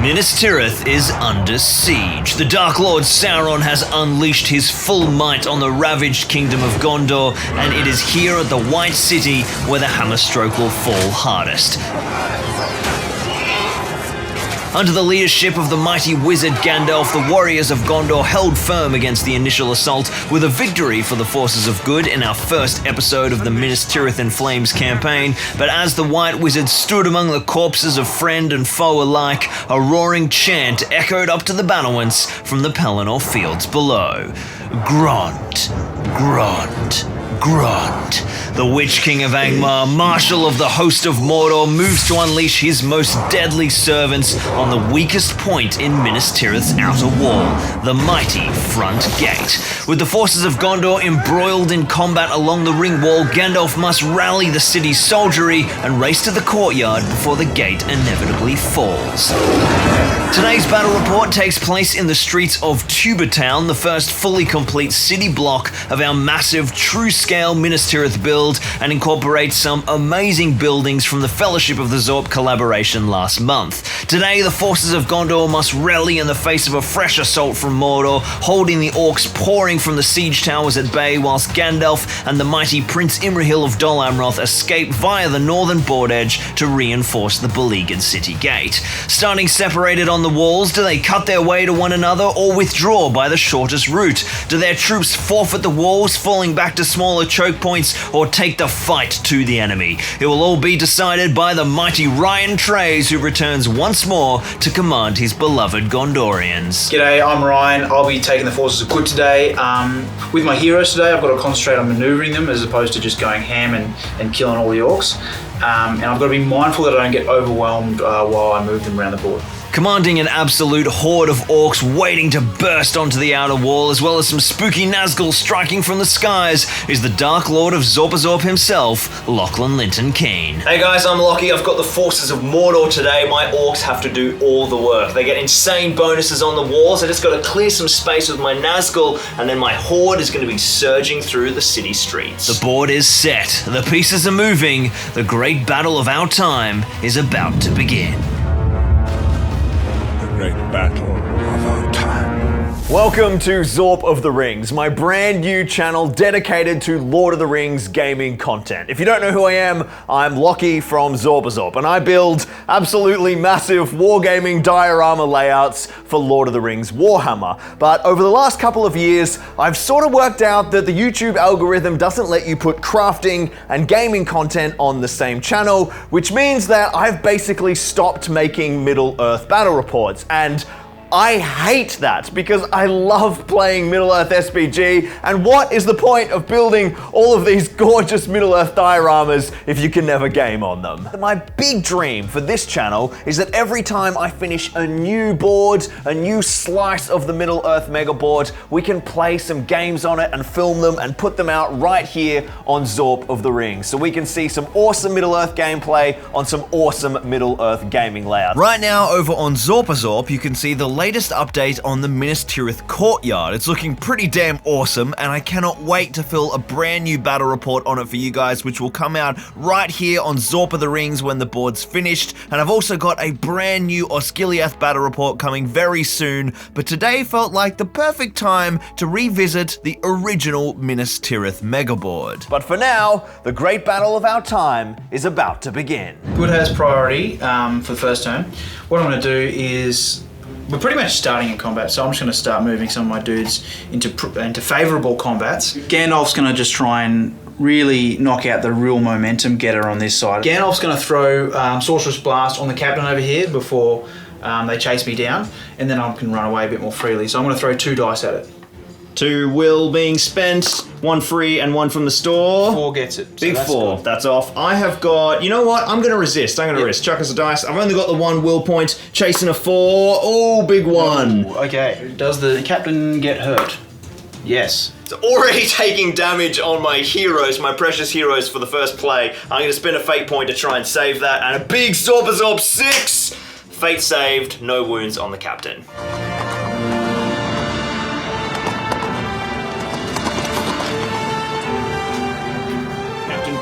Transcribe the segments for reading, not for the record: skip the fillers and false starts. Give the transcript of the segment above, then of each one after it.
Minas Tirith is under siege. The Dark Lord Sauron has unleashed his full might on the ravaged kingdom of Gondor, and it is here at the White City where the hammerstroke will fall hardest. Under the leadership of the mighty wizard Gandalf, the warriors of Gondor held firm against the initial assault, with a victory for the forces of good in our first episode of the Minas Tirith in Flames campaign. But as the White Wizard stood among the corpses of friend and foe alike, a roaring chant echoed up to the battlements from the Pelennor fields below. Grunt, grunt, grunt. The Witch King of Angmar, Marshal of the host of Mordor, moves to unleash his most deadly servants on the weakest point in Minas Tirith's outer wall, the mighty front gate. With the forces of Gondor embroiled in combat along the ring wall, Gandalf must rally the city's soldiery and race to the courtyard before the gate inevitably falls. Today's battle report takes place in the streets of Tuba Town, the first fully complete city block of our massive, true-scale Minas Tirith build, and incorporates some amazing buildings from the Fellowship of the Zorp collaboration last month. Today, the forces of Gondor must rally in the face of a fresh assault from Mordor, holding the orcs pouring from the siege towers at bay, whilst Gandalf and the mighty Prince Imrahil of Dol Amroth escape via the northern board edge to reinforce the beleaguered city gate. Standing separated on the walls, do they cut their way to one another or withdraw by the shortest route? Do their troops forfeit the walls, falling back to smaller choke points, or take the fight to the enemy? It will all be decided by the mighty Ryan Trays, who returns once more to command his beloved Gondorians. G'day, I'm Ryan. I'll be taking the forces of good today. With my heroes today, I've got to concentrate on manoeuvring them as opposed to just going ham and killing all the orcs. And I've got to be mindful that I don't get overwhelmed while I move them around the board. Commanding an absolute horde of orcs waiting to burst onto the outer wall, as well as some spooky Nazgul striking from the skies, is the Dark Lord of Zorpazorp himself, Lachlan Linton Keane. Hey guys, I'm Lockie. I've got the forces of Mordor today. My orcs have to do all the work. They get insane bonuses on the walls. I just got to clear some space with my Nazgul, and then my horde is going to be surging through the city streets. The board is set. The pieces are moving. The great battle of our time is about to begin. Great battle of our time. Welcome to Zorp of the Rings, my brand new channel dedicated to Lord of the Rings gaming content. If you don't know who I am, I'm Lockie from Zorpazorp, and I build absolutely massive wargaming diorama layouts for Lord of the Rings Warhammer. But over the last couple of years, I've sort of worked out that the YouTube algorithm doesn't let you put crafting and gaming content on the same channel, which means that I've basically stopped making Middle-earth battle reports, and I hate that because I love playing Middle-earth SPG, and what is the point of building all of these gorgeous Middle-earth dioramas if you can never game on them? My big dream for this channel is that every time I finish a new board, a new slice of the Middle-earth megaboard, we can play some games on it and film them and put them out right here on Zorp of the Rings, so we can see some awesome Middle-earth gameplay on some awesome Middle-earth gaming layouts. Right now, over on Zorpazorp, you can see the latest update on the Minas Tirith courtyard. It's looking pretty damn awesome, and I cannot wait to fill a brand new battle report on it for you guys, which will come out right here on Zorp of the Rings when the board's finished. And I've also got a brand new Osgiliath battle report coming very soon, but today felt like the perfect time to revisit the original Minas Tirith megaboard. But for now, the great battle of our time is about to begin. Good has priority for the first turn. What I'm going to do is, we're pretty much starting in combat, so I'm just going to start moving some of my dudes into favourable combats. Gandalf's going to just try and really knock out the real momentum getter on this side. Gandalf's going to throw Sorcerer's Blast on the captain over here before they chase me down, and then I can run away a bit more freely. So I'm going to throw 2 dice at it. 2 will being spent, 1 free and 1 from the store. 4 gets it. Big so 4, good. that's off. I have got, you know what, I'm going to resist. Risk. Chuck us a dice. I've only got the 1 will point, chasing a 4. Oh, big 1. Ooh, okay, does the captain get hurt? Yes. It's already taking damage on my heroes, my precious heroes for the first play. I'm going to spend a fate point to try and save that, and a big Zorpazorp 6! Fate saved, no wounds on the captain.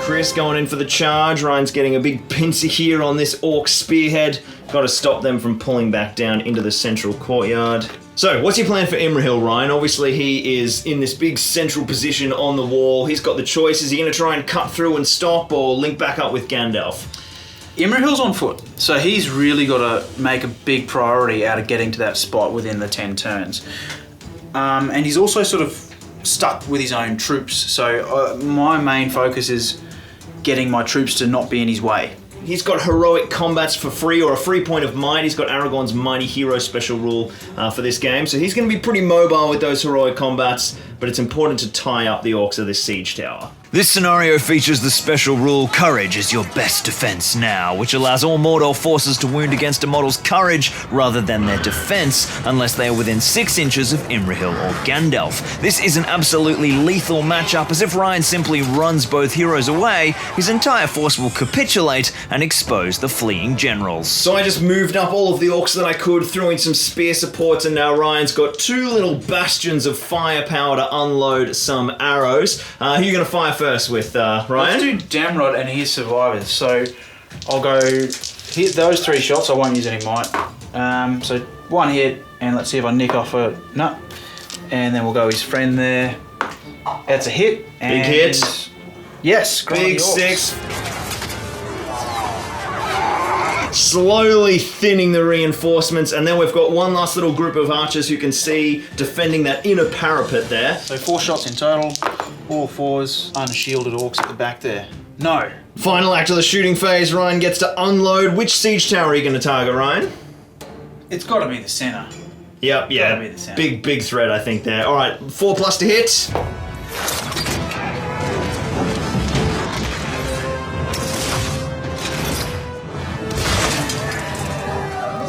Chris going in for the charge. Ryan's getting a big pincer here on this orc spearhead. Got to stop them from pulling back down into the central courtyard. So, what's your plan for Imrahil, Ryan? Obviously, he is in this big central position on the wall. He's got the choice. Is he going to try and cut through and stop, or link back up with Gandalf? Imrahil's on foot, so he's really got to make a big priority out of getting to that spot within the 10 turns. And he's also sort of stuck with his own troops, so my main focus is getting my troops to not be in his way. He's got heroic combats for free, or a free point of might. He's got Aragorn's mighty hero special rule for this game, so he's going to be pretty mobile with those heroic combats, but it's important to tie up the orcs of this siege tower. This scenario features the special rule, Courage is your best defense now, which allows all Mordor forces to wound against a model's courage rather than their defense, unless they are within 6 inches of Imrahil or Gandalf. This is an absolutely lethal matchup, as if Ryan simply runs both heroes away, his entire force will capitulate and expose the fleeing generals. So I just moved up all of the orcs that I could, threw in some spear supports, and now Ryan's got 2 little bastions of firepower to unload some arrows. Who are you going to fire first with, Ryan? Let's do Damrod and his survivors. So I'll go hit those 3 shots. I won't use any might. So 1 hit, and let's see if I nick off a nut. And then we'll go his friend there. That's a hit. Big hit. Yes. Big 6. Slowly thinning the reinforcements, and then we've got one last little group of archers who can see defending that inner parapet there. So 4 shots in total. All 4s, unshielded orcs at the back there. No. Final act of the shooting phase, Ryan gets to unload. Which siege tower are you going to target, Ryan? It's got to be the center. Yep, yeah. Gotta be the center. Big threat, I think, there. All right, 4+ to hit.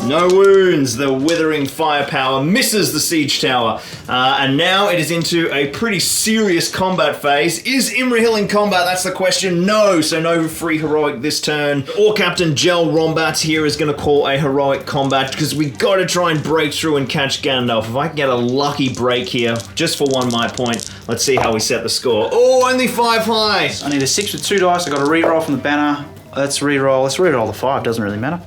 No wounds. The withering firepower misses the siege tower. And now it is into a pretty serious combat phase. Is Imrahil in combat? That's the question. No, so no free heroic this turn. Or Captain Jel Rombats here is going to call a heroic combat, because we got to try and break through and catch Gandalf. If I can get a lucky break here, just for 1 might point, let's see how we set the score. Oh, only 5 high. I need a 6 with 2 dice. I got a reroll from the banner. Let's reroll. Let's reroll the 5. Doesn't really matter.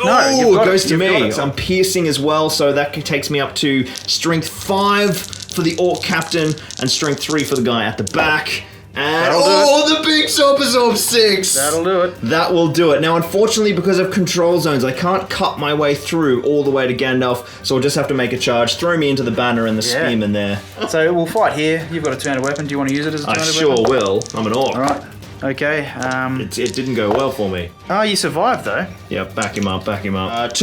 No, it goes to me. I'm piercing as well, so that takes me up to strength 5 for the orc captain and strength 3 for the guy at the back. And the big Zorpazorp 6! That'll do it. That will do it. Now, unfortunately, because of control zones, I can't cut my way through all the way to Gandalf, so I'll just have to make a charge, throw me into the banner and the spearman there. So we'll fight here. You've got a 2-handed weapon. Do you want to use it as a 2-handed weapon? I sure will. I'm an orc. All right. Okay. It didn't go well for me. Oh, you survived though. Yeah, back him up. 2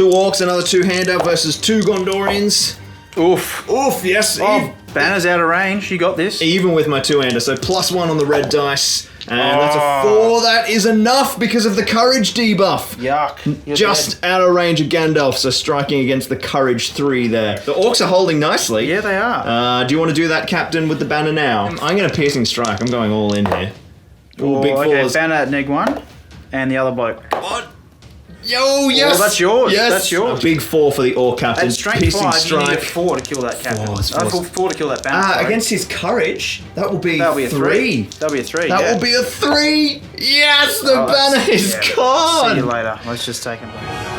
orcs, another 2-hander versus 2 Gondorians. Oof. Oof, yes. Oh, banner's out of range. You got this. Even with my 2-hander, so +1 on the red dice. And that's a 4. That is enough because of the courage debuff. Yuck. You're Just dead. out of range of Gandalf, so striking against the courage 3 there. The orcs are holding nicely. Yeah, they are. Do you want to do that, Captain, with the banner now? I'm going to piercing strike. I'm going all in here. Ooh, big 4s. Okay, banner at -1, and the other bloke. What? Yo, yes! Oh, that's yours. Yes! That's yours. A big 4 for the orc captain. At strength Piercing 5, strike. you need a 4 to kill that captain. 4 to kill that banner. sorry. Against his courage, that will be That'll be a 3. That'll be a 3. That will be a 3! Yes, the banner is gone! See you later. Let's just take him back.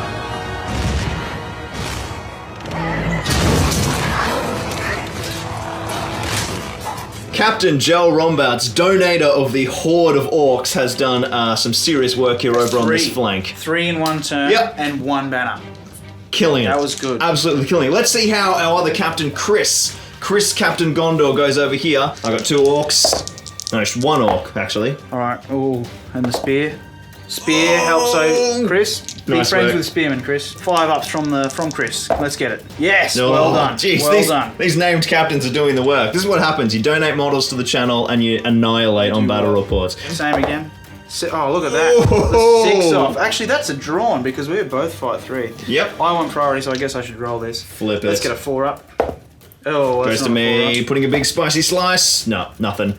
Captain Jel Rombats, donator of the Horde of Orcs, has done some serious work here over on this flank. 3 in 1 turn and 1 banner. Killing it. That was good. Absolutely killing it. Let's see how our other captain, Chris Captain Gondor, goes over here. I got 2 orcs. No, it's 1 orc, actually. Alright. Ooh, and the spear. Spear helps out Chris. Be Nice friends work. with Spearman, Chris. 5 ups from Chris. Let's get it. Yes, Oh, well done. Geez, well done. These named captains are doing the work. This is what happens. You donate models to the channel and you annihilate on battle reports. Same again. Oh, look at that. Oh. The 6 off. Actually, that's a drawn because we both fight 3. Yep. I want priority, so I guess I should roll this. Flip it. Let's get a 4 up. Oh, that's Goes to not a me, 4 up. putting a big spicy slice. No, nothing.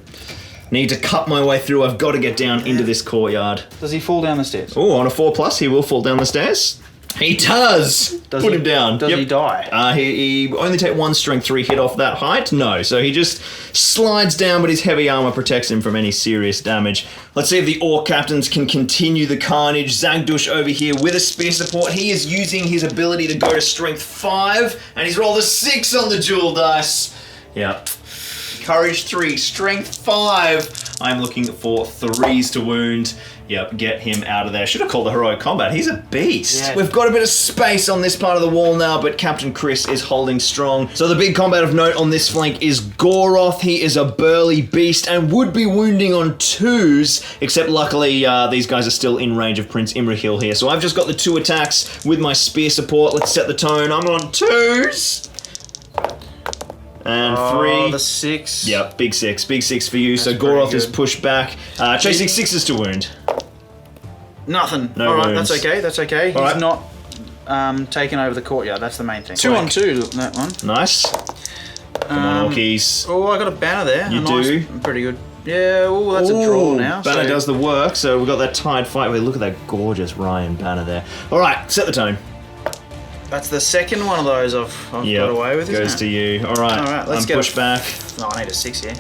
Need to cut my way through. I've got to get down into this courtyard. Does he fall down the stairs? Oh, on a 4+, he will fall down the stairs. He does. Put him down. Does he die? He only take 1 strength 3 hit off that height. No, so he just slides down, but his heavy armor protects him from any serious damage. Let's see if the Orc captains can continue the carnage. Zagdush over here with a spear support. He is using his ability to go to strength 5, and he's rolled a 6 on the dual dice. Yeah. Courage 3, strength 5. I'm looking for 3s to wound. Yep, get him out of there. Should have called the heroic combat. He's a beast. Yeah. We've got a bit of space on this part of the wall now, but Captain Chris is holding strong. So the big combat of note on this flank is Goroth. He is a burly beast and would be wounding on 2s, except luckily these guys are still in range of Prince Imrahil here. So I've just got the 2 attacks with my spear support. Let's set the tone. I'm on 2s. And 3. The 6. Yep, big 6. Big 6 for you. That's so Goroth is pushed back. Chasing 6s to wound. Nothing. No Alright, wounds. that's okay. That's okay. He's not taken over the courtyard. That's the main thing. 2 on 2, that one. Nice. Come on, Orkies. Oh, I got a banner there. You do? Pretty good. Yeah, oh, that's a draw now. Banner does the work, so we've got that tied fight. Look at that gorgeous Ryan banner there. Alright, set the tone. That's the second one of those I've got away with, isn't it? Goes to you. Alright, let's get push back. No, I need a 6 here.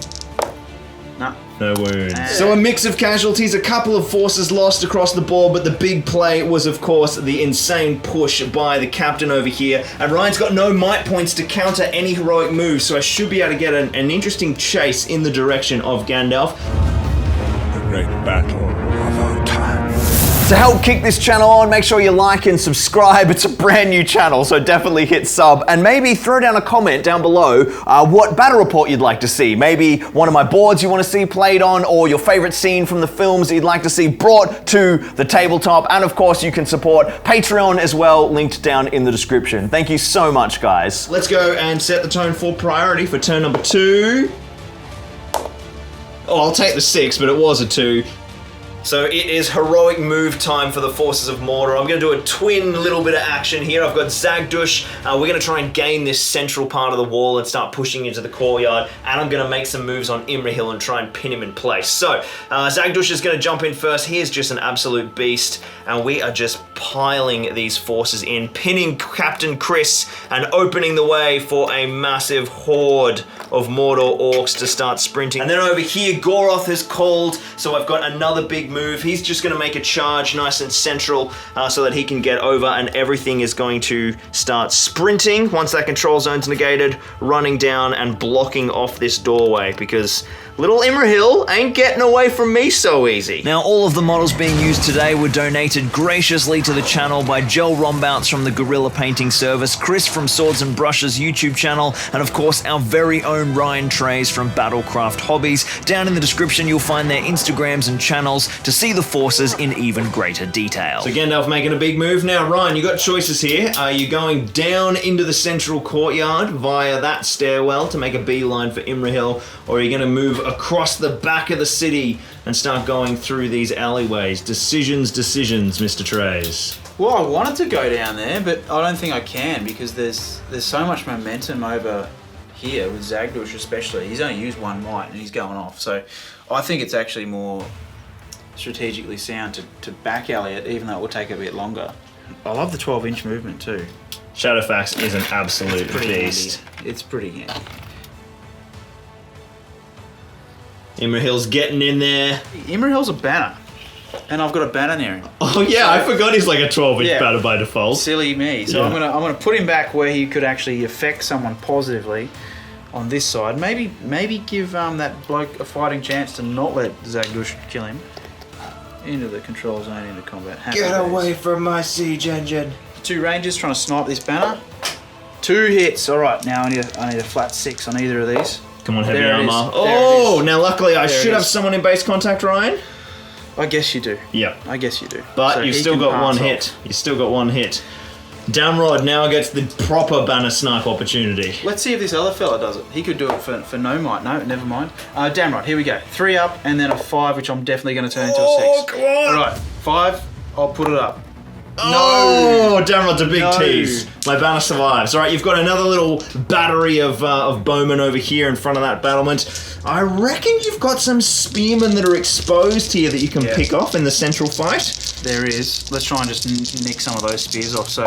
No. No wounds. So a mix of casualties, a couple of forces lost across the board, but the big play was, of course, the insane push by the captain over here. And Ryan's got no might points to counter any heroic moves, so I should be able to get an interesting chase in the direction of Gandalf. The great battle of our time. To help kick this channel on, make sure you like and subscribe. It's a brand new channel, so definitely hit sub. And maybe throw down a comment down below what battle report you'd like to see. Maybe one of my boards you want to see played on, or your favorite scene from the films that you'd like to see brought to the tabletop. And of course, you can support Patreon as well, linked down in the description. Thank you so much, guys. Let's go and set the tone for priority for turn number 2. Oh, I'll take the 6, but it was a 2. So it is heroic move time for the forces of Mordor. I'm going to do a twin little bit of action here. I've got Zagdush. We're going to try and gain this central part of the wall and start pushing into the courtyard. And I'm going to make some moves on Imrahil and try and pin him in place. So Zagdush is going to jump in first. He is just an absolute beast. And we are just piling these forces in, pinning Captain Chris and opening the way for a massive horde of Mordor orcs to start sprinting. And then over here, Goroth has called. So I've got another big move. He's just going to make a charge nice and central so that he can get over, and everything is going to start sprinting once that control zone's negated, running down and blocking off this doorway, because little Imrahil ain't getting away from me so easy. Now, all of the models being used today were donated graciously to the channel by Joel Rombouts from the Gorilla Painting Service, Chris from Swords and Brushes YouTube channel, and of course our very own Ryan Trays from Battlecraft Hobbies. Down in the description you'll find their Instagrams and channels to see the forces in even greater detail. So Gandalf making a big move. Now Ryan, you got choices here. Are you going down into the central courtyard via that stairwell to make a beeline for Imrahil, or are you going to move across the back of the city and start going through these alleyways? Decisions, Mr. Trays. Well, I wanted to go down there, but I don't think I can, because there's so much momentum over here with Zagdush especially. He's only used 1 might and he's going off. So I think it's actually more strategically sound to back alley it, even though it will take a bit longer. I love the 12-inch movement too. Shadowfax is an absolute beast. Handy. It's pretty handy. Imrahil's getting in there. Imrahil's a banner, and I've got a banner near him. Oh yeah, I forgot he's like a 12-inch banner by default. Silly me. So I'm gonna put him back where he could actually affect someone positively on this side. Maybe give that bloke a fighting chance to not let Zagdush kill him. Into the control zone, into combat. Get away from my siege engine. 2 rangers trying to snipe this banner. 2 hits. All right, now I need a flat 6 on either of these. Come on, heavy armor. Oh, now luckily I should have someone in base contact, Ryan. I guess you do. Yeah. I guess you do. But So you've he still can got 1 pass hit. off. You've still got 1 hit. Damrod now gets the proper banner snipe opportunity. Let's see if this other fella does it. He could do it for no might. No, never mind. Damrod, here we go. 3 up and then a 5, which I'm definitely going to turn into a 6. Oh, come on. All right, 5. I'll put it up. Oh, damn it, a big No. tease. My banner survives. All right, you've got another little battery of bowmen over here in front of that battlement. I reckon you've got some spearmen that are exposed here that you can pick off in the central fight. There is. Let's try and just nick some of those spears off. So,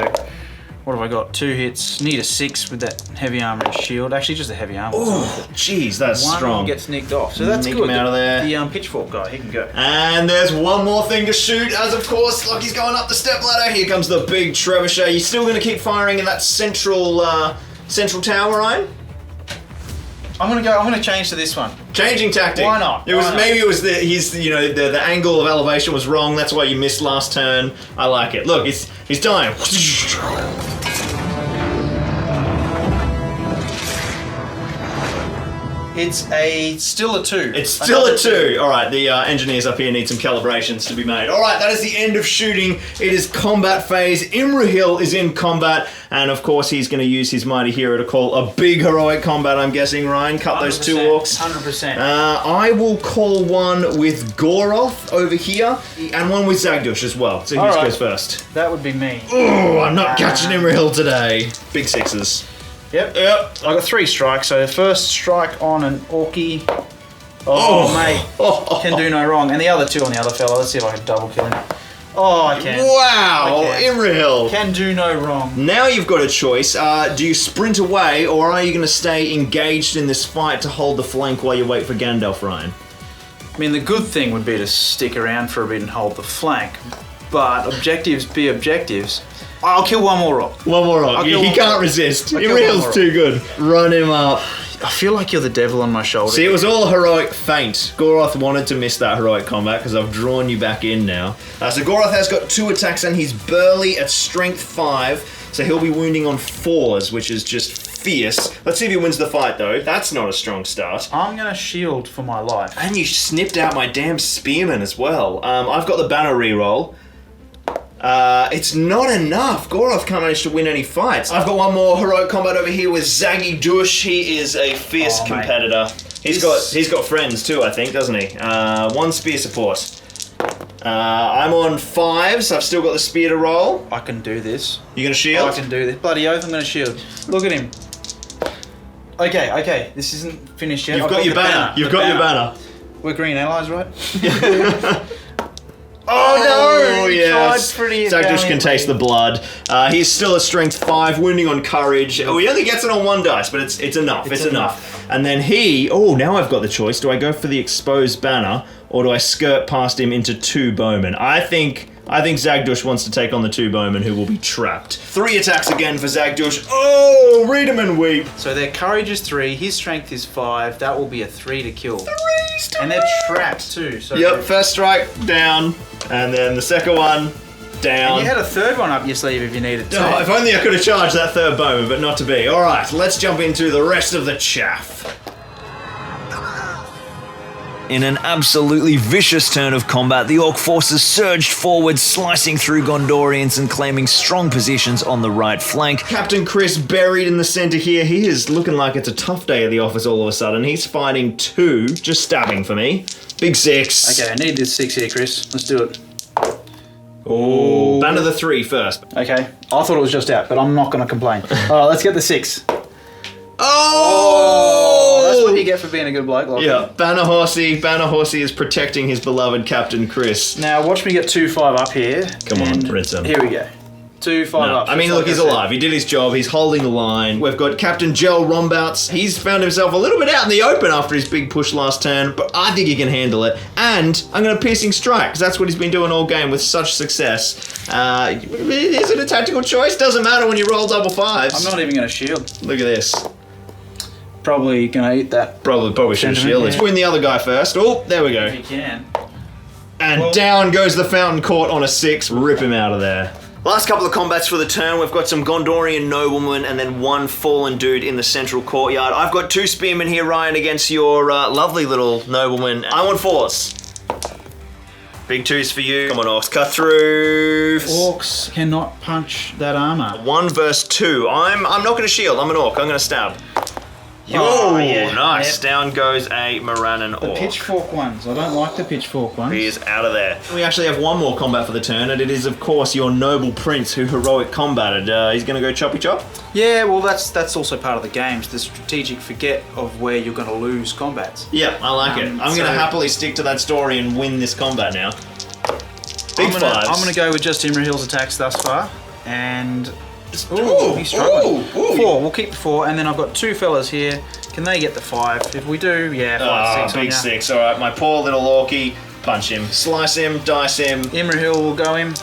what have I got? 2 hits. Need a 6 with that heavy armor and shield. Actually, just a heavy armor. Oh, jeez, that's One strong. gets nicked off. So that's Nick good. him out of there. The pitchfork guy, he can go. And there's one more thing to shoot, as of course, Lockie's going up the step ladder. Here comes the big trebuchet. You still going to keep firing in that central tower, Ryan? I'm gonna change to this one. Changing tactic. Why not? Maybe it was the angle of elevation was wrong. That's why you missed last turn. I like it. Look, he's dying. It's still a 2. It's still a 2. All right, the engineers up here need some calibrations to be made. All right, that is the end of shooting. It is combat phase. Imrahil is in combat, and of course he's going to use his mighty hero to call a big heroic combat. I'm guessing, Ryan, cut those 2 orcs. 100%. I will call one with Goroth over here, and one with Zagdush as well. So who goes first? That would be me. Oh, I'm not catching Imrahil today. Big 6s. Yep. I got 3 strikes. So the first strike on an orky. Oh, mate. Can do no wrong. And the other 2 on the other fella. Let's see if I can double kill him. Oh, I can. Wow, I can. Imrahil. Can do no wrong. Now you've got a choice. Do you sprint away, or are you going to stay engaged in this fight to hold the flank while you wait for Gandalf, Ryan? I mean, the good thing would be to stick around for a bit and hold the flank. But objectives be objectives. I'll kill one more rock. One more rock. He can't resist. Imrahil's too good. Run him up. I feel like you're the devil on my shoulder. See, it was all a heroic feint. Goroth wanted to miss that heroic combat because I've drawn you back in now. So Goroth has got 2 attacks and he's burly at strength 5. So he'll be wounding on 4s, which is just fierce. Let's see if he wins the fight though. That's not a strong start. I'm going to shield for my life. And you snipped out my damn spearman as well. I've got the banner reroll. It's not enough. Goroth can't manage to win any fights. I've got one more heroic combat over here with Zagdush. He is a fierce competitor. He's got friends too, I think, doesn't he? 1 spear support. I'm on 5s. I've still got the spear to roll. I can do this. You gonna shield? I can do this. Bloody oath, I'm going to shield. Look at him. Okay. This isn't finished yet. You've got your banner. You've got your banner. We're green allies, right? Oh no! Yes. Zagdush can taste the blood. He's still a strength 5, wounding on courage. Oh, he only gets it on 1 dice, but it's enough. It's enough. And then now I've got the choice. Do I go for the exposed banner, or do I skirt past him into 2 bowmen? I think Zagdush wants to take on the 2 bowmen who will be trapped. 3 attacks again for Zagdush. Oh, read him and weep. So their courage is 3, his strength is 5. That will be a 3 to kill. And they're trapped too. So Yep, first strike, down. And then the second one, down. And you had a 3rd one up your sleeve if you needed to. Oh, if only I could have charged that 3rd bowman, but not to be. Alright, let's jump into the rest of the chaff. In an absolutely vicious turn of combat, the Orc forces surged forward, slicing through Gondorians and claiming strong positions on the right flank. Captain Chris buried in the center here. He is looking like it's a tough day at the office all of a sudden. He's fighting 2, just stabbing for me. Big 6. Okay, I need this 6 here, Chris. Let's do it. Oh, banner the 3 first. Okay, I thought it was just out, but I'm not going to complain. Alright, let's get the 6. Oh! That's what you get for being a good bloke. Like Yeah, Banner Horsey is protecting his beloved Captain Chris. Now watch me get 2-5 up here. Come on, Rinson. Here we go. 2-5 up. I mean, look, he's alive. He did his job. He's holding the line. We've got Captain Gel Rombouts. He's found himself a little bit out in the open after his big push last turn, but I think he can handle it. And I'm going to Piercing Strike, because that's what he's been doing all game with such success. Is it a tactical choice? Doesn't matter when you roll double 5s. I'm not even going to shield. Look at this. Probably going to eat that. Probably should have shielded. Let's win the other guy first. Oh, there we go. If you can. And down goes the Fountain Court on a 6. Rip him out of there. Last couple of combats for the turn, we've got some Gondorian noblemen and then 1 fallen dude in the central courtyard. I've got 2 spearmen here, Ryan, against your lovely little nobleman. I want 4s. Big 2s for you. Come on, Orcs, cut through. Orcs cannot punch that armor. 1 versus 2. I'm not going to shield. I'm an Orc. I'm going to stab. Oh, yeah. nice. Yep. Down goes a Morannon The orc. pitchfork ones. I don't like the pitchfork ones. He is out of there. We actually have one more combat for the turn, and it is, of course, your noble prince who heroic combated. He's going to go choppy chop. Yeah, well, that's also part of the games. The strategic forget of where you're going to lose combats. Yeah, I like it. I'm going to happily stick to that story and win this combat now. Big fives. I'm going to go with just Imrahil's attacks thus far, and Ooh, he's struggling. ooh. 4. We'll keep the 4, and then I've got 2 fellas here. Can they get the 5? If we do, yeah, 5, 6 on big ya. 6. All right, my poor little orky. Punch him, slice him, dice him. Imrahil will go him.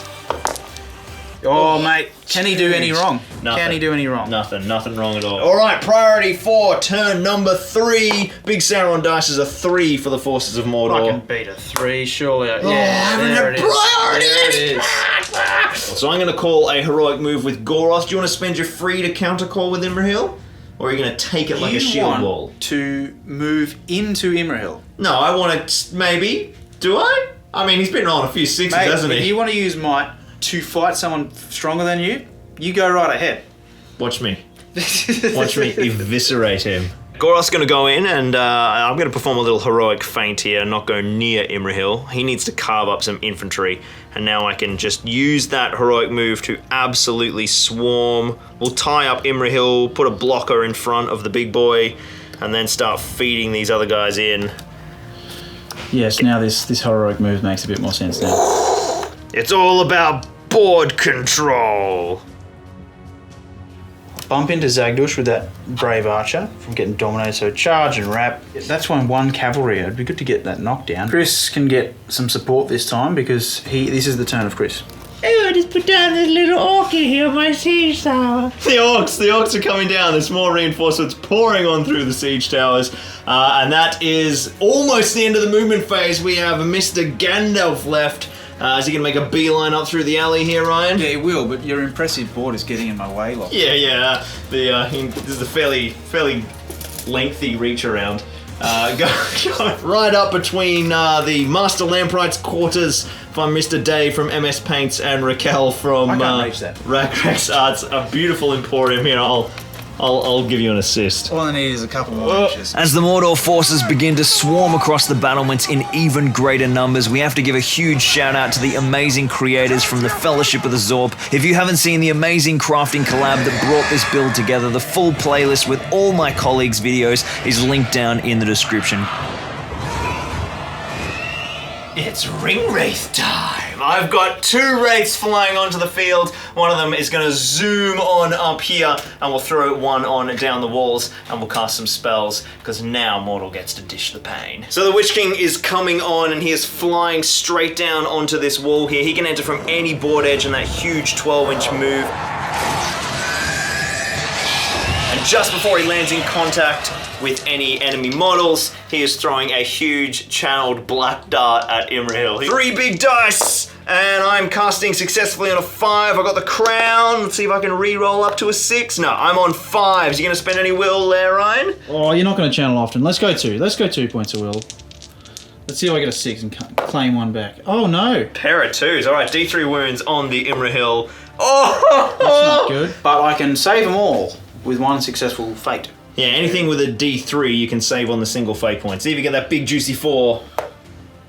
Oh, mate, can he do any wrong? Nothing. Can he do any wrong? Nothing wrong at all. All right, priority 4, turn number 3. Big Sauron dice is a 3 for the forces of Mordor. I can beat a 3, surely. Yeah, having there a it is. priority. There it is. So I'm going to call a heroic move with Goroth. Do you want to spend your free to counter call with Imrahil? Or are you going to take it like a shield want wall? to move into Imrahil. No, I want to maybe. Do I? I mean, he's been on a few 6s, Mate, hasn't if he? you want to use might to fight someone stronger than you, you go right ahead. Watch me. Watch me eviscerate him. Goroth's going to go in, and I'm going to perform a little heroic feint here and not go near Imrahil. He needs to carve up some infantry, and now I can just use that heroic move to absolutely swarm. We'll tie up Imrahil, put a blocker in front of the big boy, and then start feeding these other guys in. Yes, now this heroic move makes a bit more sense now. It's all about board control. Bump into Zagdush with that brave archer from getting dominated, so charge and wrap. That's one cavalry. It'd be good to get that knockdown. Chris can get some support this time because this is the turn of Chris. Oh, just put down this little orchid here on my siege tower. The orcs are coming down. There's more reinforcements pouring on through the siege towers. And that is almost the end of the movement phase. We have Mr. Gandalf left. Is he going to make a beeline up through the alley here, Ryan? Yeah, he will, but your impressive board is getting in my way, Locke. Yeah. This is a fairly lengthy reach around. Go right up between the Master Lampright's quarters from Mr. Dave from MS Paints and Raquel from I can't reach that. Rackrex Arts. A beautiful emporium here. I'll give you an assist. All I need is a couple more inches. As the Mordor forces begin to swarm across the battlements in even greater numbers, we have to give a huge shout out to the amazing creators from the Fellowship of the Zorp. If you haven't seen the amazing crafting collab that brought this build together, the full playlist with all my colleagues' videos is linked down in the description. It's Ring Wraith time! I've got 2 Wraiths flying onto the field. One of them is going to zoom on up here, and we'll throw one on down the walls, and we'll cast some spells, because now Mordor gets to dish the pain. So the Witch King is coming on, and he is flying straight down onto this wall here. He can enter from any board edge in that huge 12-inch move. And just before he lands in contact with any enemy models, he is throwing a huge channeled black dart at Imrahil. 3 big dice, and I'm casting successfully on a 5. I got the crown. Let's see if I can re-roll up to a 6. No, I'm on 5s. You gonna spend any will there, Ryan? Oh, you're not going to channel often. Let's go 2. Let's go 2 points of will. Let's see if I get a 6 and claim one back. Oh no! Pair of 2s. All right, D3 wounds on the Imrahil. Oh! That's not good. But I can save them all with 1 successful fate. Yeah, anything with a D3 you can save on the single fate point. See if you get that big juicy 4.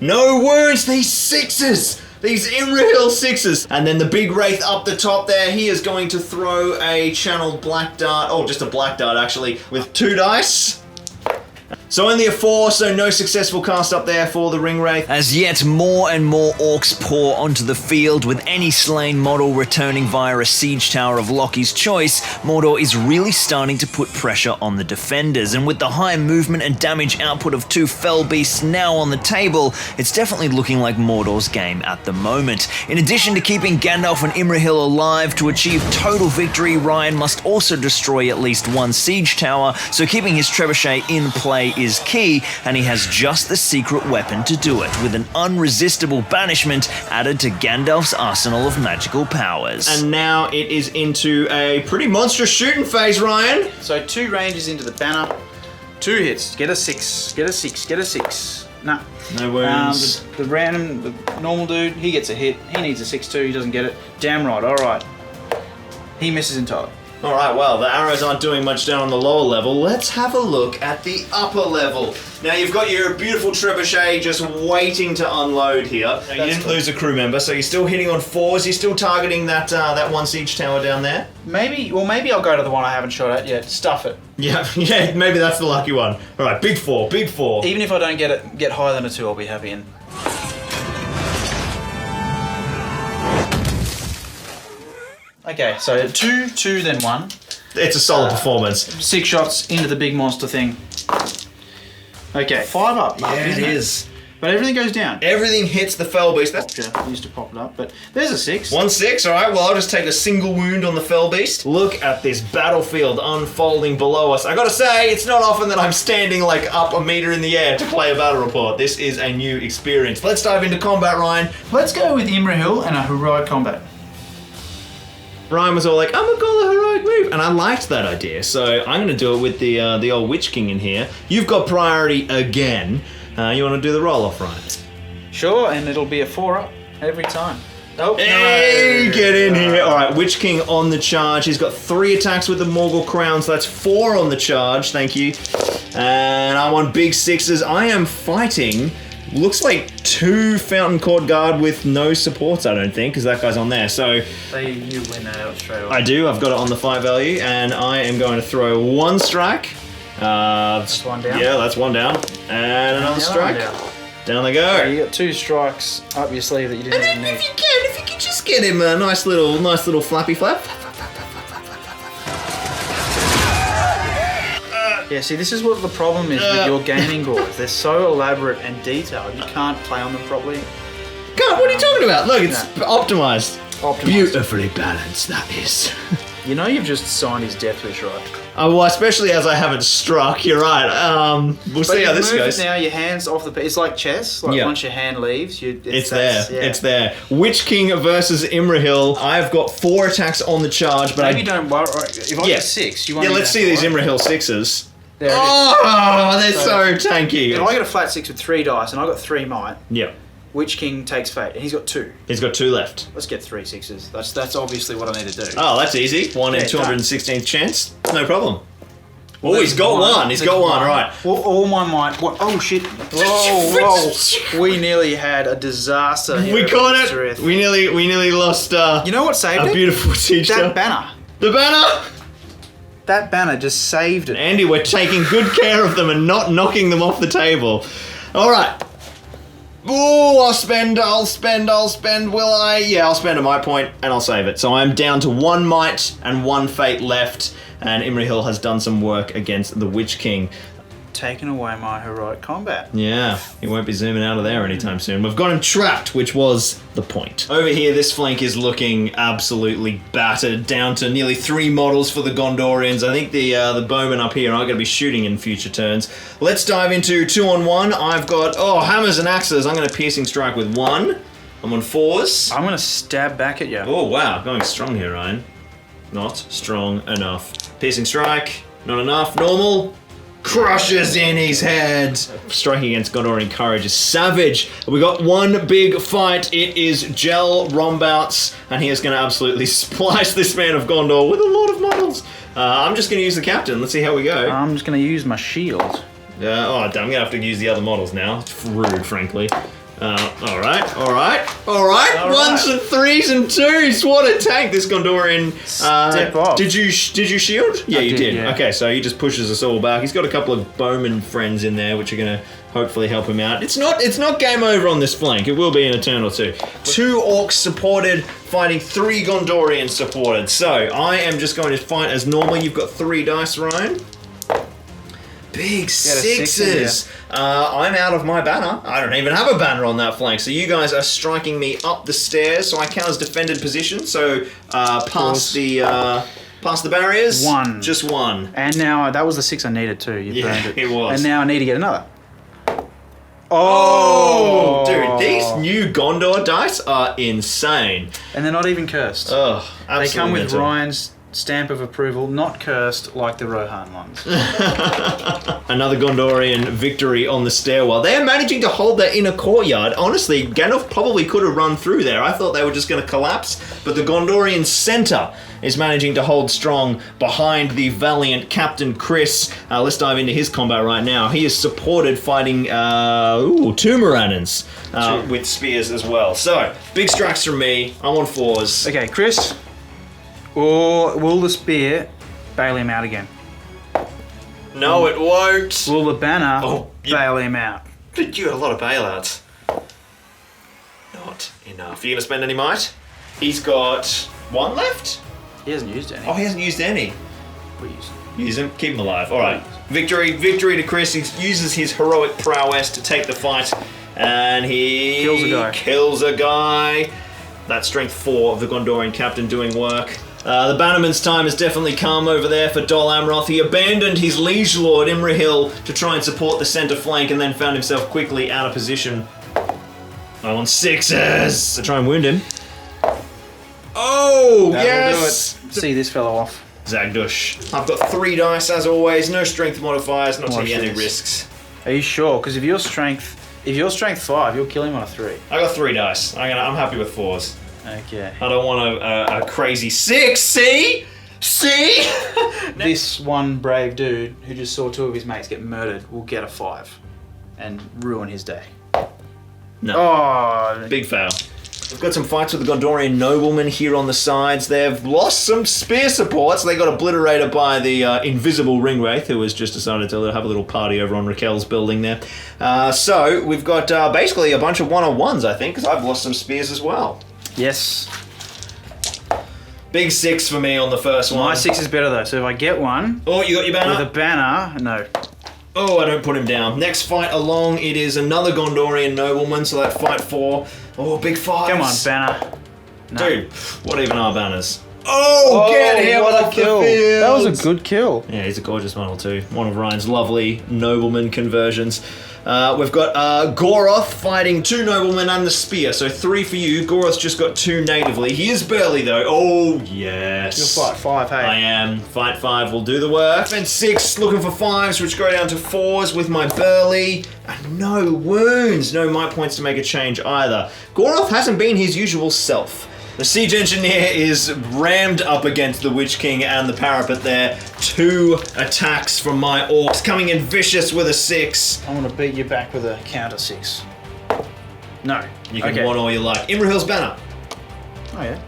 No wounds, these 6s! These Imrahil 6s! And then the big Wraith up the top there, he is going to throw a channeled black dart, oh, just a black dart actually, with 2 dice. So only a 4, so no successful cast up there for the Ring Wraith. As yet more and more orcs pour onto the field, with any slain model returning via a siege tower of Loki's choice, Mordor is really starting to put pressure on the defenders, and with the high movement and damage output of 2 fell beasts now on the table, it's definitely looking like Mordor's game at the moment. In addition to keeping Gandalf and Imrahil alive, to achieve total victory, Ryan must also destroy at least 1 siege tower, so keeping his trebuchet in play is key, and he has just the secret weapon to do it, with an unresistible banishment added to Gandalf's arsenal of magical powers. And now it is into a pretty monstrous shooting phase, Ryan. So 2 ranges into the banner, 2 hits, get a 6, get a 6, get a 6. Nah. No wounds. The normal dude, he gets a hit. He needs a 6 too, he doesn't get it. Damn right, alright. He misses entirely. Alright, well, the arrows aren't doing much down on the lower level. Let's have a look at the upper level. Now, you've got your beautiful trebuchet just waiting to unload here. Now, you didn't lose a crew member, so you're still hitting on 4s. You're still targeting that one siege tower down there? Maybe I'll go to the one I haven't shot at yet. Stuff it. Yeah, maybe that's the lucky one. Alright, big 4, big 4. Even if I don't get higher than a 2, I'll be happy. And okay, so 2, then 1. It's a solid performance. 6 shots into the big monster thing. Okay, 5 up. Yeah, it is. But everything goes down. Everything hits the fell beast. That's Used to pop it up, but there's a 6. 1 6, alright, well I'll just take a single wound on the fell beast. Look at this battlefield unfolding below us. I gotta say, it's not often that I'm standing like up a meter in the air to play a battle report. This is a new experience. Let's dive into combat, Ryan. Let's go with Imrahil and a heroic combat. Ryan was all like, I'm gonna call a heroic move, and I liked that idea, so I'm gonna do it with the old Witch King in here. You've got priority again. You wanna do the roll-off, Ryan? Sure, and it'll be a 4 up every time. Oh, Hey, no. get in here. Alright, Witch King on the charge. He's got 3 attacks with the Morgul Crown, so that's 4 on the charge, thank you. And I'm on big 6s. I am fighting, looks like 2 Fountain Court Guard with no supports, I don't think, because that guy's on there, so... You win that out straight away. I do, I've got it on the fight value, and I am going to throw 1 strike. That's 1 down. Yeah, that's 1 down. And another strike. Down they go. So you got 2 strikes up your sleeve that you didn't even need. If you could just get him a nice little flappy flap. Yeah, see, this is what the problem is with your gaming boards. They're so elaborate and detailed, you can't play on them properly. God, what are you talking about? Look, it's optimized. Beautifully balanced, that is. You know you've just signed his death wish, right? Well, especially as I haven't struck, you're right. We'll see how this goes. Now your hand's off the... It's like chess. Like once your hand leaves, it's there. Yeah. It's there. Witch King versus Imrahil. I've got 4 attacks on the charge, but maybe don't worry. If I get 6, you want let's see these Imrahil 6s. There it is. Oh, they're so tanky. If I get a flat 6 with 3 dice and I got 3 might, yeah. Witch King takes fate, and he's got 2. He's got 2 left. Let's get 3 6s. That's obviously what I need to do. Oh, that's easy. 1 in 216th chance. No problem. Oh, he's got 1. He's got 1. Right. Well, all my might. What? Oh shit! Whoa! We nearly had a disaster. We caught it. We nearly lost. You know what saved it? A beautiful teacher. That banner. The banner. That banner just saved it. Andy, we're taking good care of them and not knocking them off the table. All right. Ooh, I'll spend, will I? Yeah, I'll spend a might point and I'll save it. So I'm down to 1 might and 1 fate left, and Imrahil has done some work against the Witch King. Taken away my heroic combat. Yeah, he won't be zooming out of there anytime soon. We've got him trapped, which was the point. Over here, this flank is looking absolutely battered, down to nearly 3 models for the Gondorians. I think the bowmen up here aren't going to be shooting in future turns. Let's dive into 2-on-1. I've got, hammers and axes. I'm going to piercing strike with 1. I'm on 4s. I'm going to stab back at you. Oh, wow. Going strong here, Ryan. Not strong enough. Piercing strike. Not enough. Normal. Crushes in his head. Striking against Gondorian courage is savage. We got 1 big fight. It is Gel Rombouts, and he is going to absolutely splice this man of Gondor with a lot of models. I'm just going to use the captain. Let's see how we go. I'm just going to use my shield. I'm going to have to use the other models now. It's rude, frankly. All right. 1s and 3s and 2s. What a tank, this Gondorian. Step off. Did you shield? Yeah, you did. Yeah. Okay, so he just pushes us all back. He's got a couple of bowman friends in there, which are going to hopefully help him out. It's not game over on this flank. It will be in a turn or 2. 2 orcs supported, fighting 3 Gondorians supported. So I am just going to fight as normal. You've got 3 dice, Ryan. Big 6s. I'm out of my banner. I don't even have a banner on that flank. So you guys are striking me up the stairs. So I count as defended position. So past the barriers. 1. Just 1. And now that was the 6 I needed too. You burned it. It was. And now I need to get another. Oh, dude, these new Gondor dice are insane. And they're not even cursed. Oh, absolutely. They come with mental. Ryan's stamp of approval, not cursed like the Rohan ones. Another Gondorian victory on the stairwell. They are managing to hold their inner courtyard. Honestly, Gandalf probably could have run through there. I thought they were just going to collapse, but the Gondorian centre is managing to hold strong behind the valiant Captain Chris. Let's dive into his combat right now. He is supported fighting two Moranans with spears as well. So, big strikes from me. I'm on 4s. Okay, Chris, or will the spear bail him out again? No, it won't. Will the banner bail him out? But you had a lot of bailouts. Not enough. You gonna spend any might? He's got 1 left? He hasn't used any. Oh, he hasn't used any. We use them. Use him, keep him alive. Alright. Victory to Chris. He uses his heroic prowess to take the fight. And he kills a guy. That's strength 4 of the Gondorian captain doing work. The Bannerman's time has definitely come over there for Dol Amroth. He abandoned his liege lord Imrahil to try and support the centre flank and then found himself quickly out of position. I'm on 6s to try and wound him. Oh, yes! Will do it. See this fellow off. Zagdush. I've got 3 dice as always, no strength modifiers, not taking any risks. Are you sure? Because if you're strength 5, you'll kill him on a 3. I got 3 dice. I'm happy with 4s. Okay. I don't want a crazy 6. See? This one brave dude who just saw 2 of his mates get murdered will get a 5 and ruin his day. No. Oh, Big fail. We've got some fights with the Gondorian noblemen here on the sides. They've lost some spear supports. They got obliterated by the invisible Ringwraith, who has just decided to have a little party over on Raquel's building there. So we've got basically a bunch of 1-on-1s, I think, because I've lost some spears as well. yes. Big 6 for me on the first one. My 6 is better though. So if I get one Oh, you got your banner? with a banner, no. Oh, I don't put him down. Next fight along, it is another Gondorian nobleman, so that fight 4. Oh, big 5s. Come on, banner. No. Dude, what even are banners? Oh, get him what a off the kill. field. That was a good kill. Yeah, he's a gorgeous model too. One of Ryan's lovely nobleman conversions. We've got Goroth fighting 2 noblemen and the spear, so 3 for you. Goroth's just got 2 natively. He is burly though. Oh, yes. You'll fight 5, hey? I am. Fight 5 will do the work. And 6, looking for 5s, which go down to 4s with my burly. And no wounds. No might points to make a change either. Goroth hasn't been his usual self. The siege engineer is rammed up against the Witch King and the parapet there. 2 attacks from my orcs, coming in vicious with a 6. I'm gonna beat you back with a counter 6. No. You can want all you like. Imrahil's banner. Oh yeah.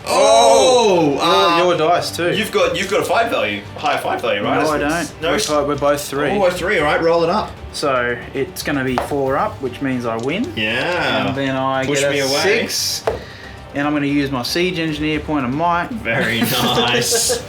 Oh! Your dice too. You've got a fight value, higher fight value, right? No, I don't. No, We're both 3. Oh, we're 3. All right, roll it up. So it's gonna be 4 up, which means I win. Yeah. And then I Push get me a away. 6. And I'm gonna use my siege engineer point of might. Very nice.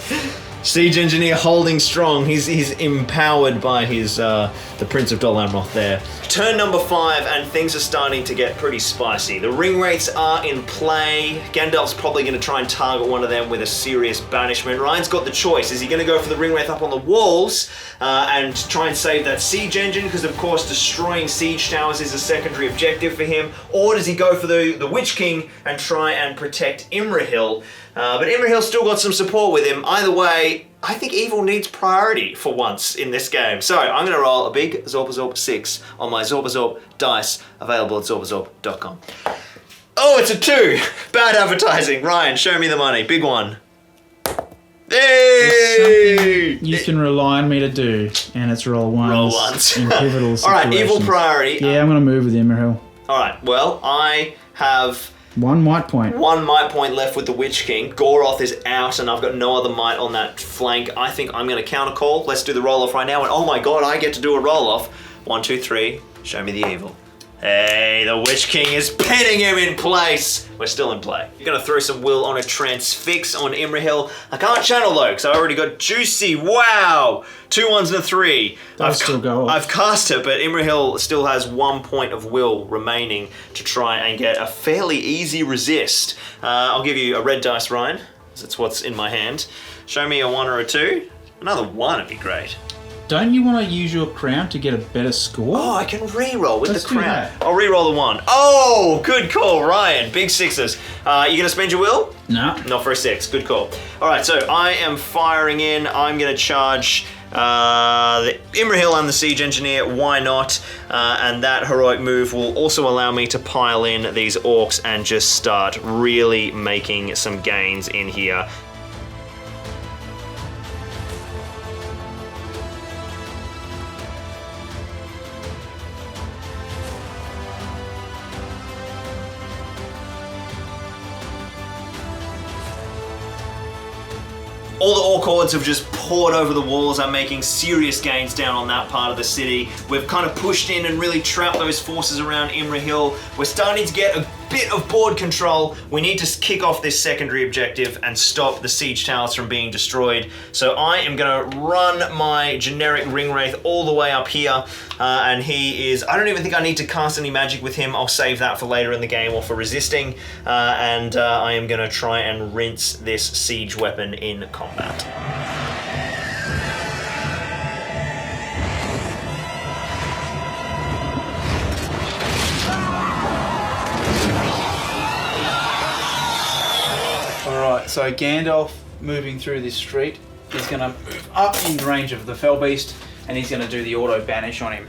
Siege engineer holding strong. He's empowered by his the Prince of Dol Amroth there. Turn number 5, and things are starting to get pretty spicy. The Ringwraiths are in play. Gandalf's probably going to try and target one of them with a serious banishment. Ryan's got the choice. Is he going to go for the Ringwraith up on the walls and try and save that siege engine? Because of course destroying siege towers is a secondary objective for him. Or does he go for the Witch King and try and protect Imrahil? But Imrahil's still got some support with him. Either way, I think evil needs priority for once in this game. So I'm going to roll a big Zorpazorp 6 on my Zorpazorp dice, available at zorpazorp.com. Oh, it's a 2. Bad advertising. Ryan, show me the money. Big one. Hey! You can rely on me to do, and it's roll ones. Roll ones. In pivotal situations. All right, evil priority. Yeah, I'm going to move with Imrahil. All right, well, I have 1 might point. 1 might point left with the Witch King. Goroth is out, and I've got no other might on that flank. I think I'm going to counter call. Let's do the roll off right now. And oh my god, I get to do a roll off. 1, 2, 3. Show me the evil. Hey, the Witch King is pinning him in place. We're still in play. You're going to throw some will on a transfix on Imrahil. I can't channel though, because I already got juicy. Wow! 2 1s and a 3. I've still go off. I've cast it, but Imrahil still has 1 point of will remaining to try and get a fairly easy resist. I'll give you a red dice, Ryan, because it's what's in my hand. Show me a 1 or a 2. Another 1 would be great. Don't you want to use your crown to get a better score? Oh, I can re-roll with Let's the do crown. that. I'll re-roll the 1. Oh, good call, Ryan. Big 6s. You gonna spend your will? No. Not for a 6. Good call. All right, so I am firing in. I'm gonna charge the Imrahil and the Siege Engineer. Why not? And that heroic move will also allow me to pile in these orcs and just start really making some gains in here. All the orc hordes have just poured over the walls. I'm making serious gains down on that part of the city. We've kind of pushed in and really trapped those forces around Imrahil. We're starting to get a bit of board control. We need to kick off this secondary objective and stop the siege towers from being destroyed. So I am going to run my generic ring wraith all the way up here, and he is, I don't even think I need to cast any magic with him. I'll save that for later in the game or for resisting, and I am going to try and rinse this siege weapon in combat. Alright, so Gandalf moving through this street is going to move up in range of the Fell Beast, and he's going to do the auto banish on him.